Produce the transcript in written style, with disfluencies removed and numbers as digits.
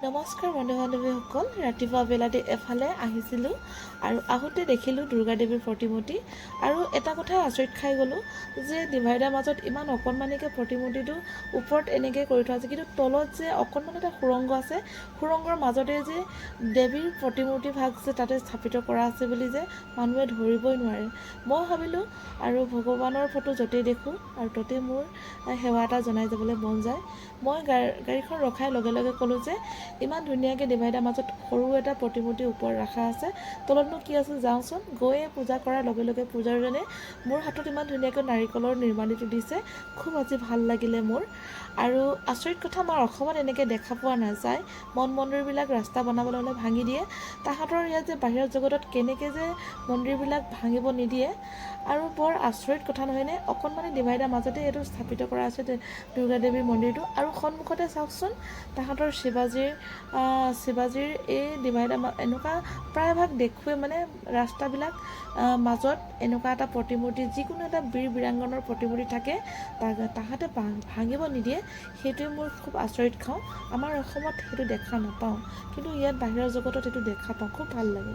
নমস্কাৰ বন্ধু বান্ধৱীসকল, ৰাতিপুৱা বেলাতে এফালে আহিছিলোঁ আৰু আহোঁতে দেখিলোঁ দুৰ্গা দেৱীৰ প্ৰতিমূৰ্তি। আৰু এটা কথা আচৰিত খাই গ'লোঁ যে ডিভাইডাৰ মাজত ইমান অকণমানিকৈ প্ৰতিমূৰ্তিটো ওপৰত এনেকৈ কৰি থোৱা আছে, কিন্তু তলত যে অকণমান এটা সুৰংগ আছে, সুৰংগৰ মাজতে যে দেৱীৰ প্ৰতিমূৰ্তি ভাগ যে তাতে স্থাপিত কৰা আছে বুলি যে মানুহে ধৰিবই নোৱাৰে। মই ভাবিলোঁ আৰু ভগৱানৰ ফটো য'তেই দেখোঁ আৰু ত'তেই মোৰ সেৱা এটা জনাই যাবলৈ মন যায়। মই গাড়ীখন ৰখাই লগে লগে ক'লোঁ যে ইমান ধুনীয়াকৈ ডিভাইডাৰ মাজত সৰু এটা প্ৰতিমূৰ্তি ওপৰত ৰখা আছে, তলতনো কি আছে, যাওঁচোন। গৈয়ে পূজা কৰাৰ লগে লগে পূজাৰীজনে মোৰ হাতত ইমান ধুনীয়াকৈ নাৰিকলৰ নিৰ্মালিটো দিছে। খুব আজি ভাল লাগিলে মোৰ। আৰু আচৰিত কথা, আমাৰ অসমত এনেকৈ দেখা পোৱা নাযায়। মন মন্দিৰবিলাক ৰাস্তা বনাবলৈ হ'লে ভাঙি দিয়ে। তাহাঁতৰ ইয়াত যে বাহিৰৰ জগতত কেনেকৈ যে মন্দিৰবিলাক ভাঙিব নিদিয়ে, আৰু বৰ আচৰিত কথা নহয়নে? অকণমানি ডিভাইডাৰ মাজতে এইটো স্থাপিত কৰা আছে দুৰ্গা দেৱীৰ মন্দিৰটো। আৰু সন্মুখতে চাওকচোন, তাহাঁতৰ শিৱাজীৰ এই ডিভাইডাৰ এনেকুৱা প্ৰায়ভাগ দেখোৱে, মানে ৰাস্তাবিলাক মাজত এনেকুৱা এটা প্ৰতিমূৰ্তি, যিকোনো এটা বীৰ বীৰাংগনাৰ প্ৰতিমূৰ্তি থাকে, তাহাঁতে ভাঙিব নিদিয়ে। সেইটোৱে মোৰ খুব আচৰিত খাওঁ। আমাৰ অসমত সেইটো দেখা নাপাওঁ, কিন্তু ইয়াত বাহিৰৰ জগতত সেইটো দেখা পাওঁ। খুব ভাল লাগে।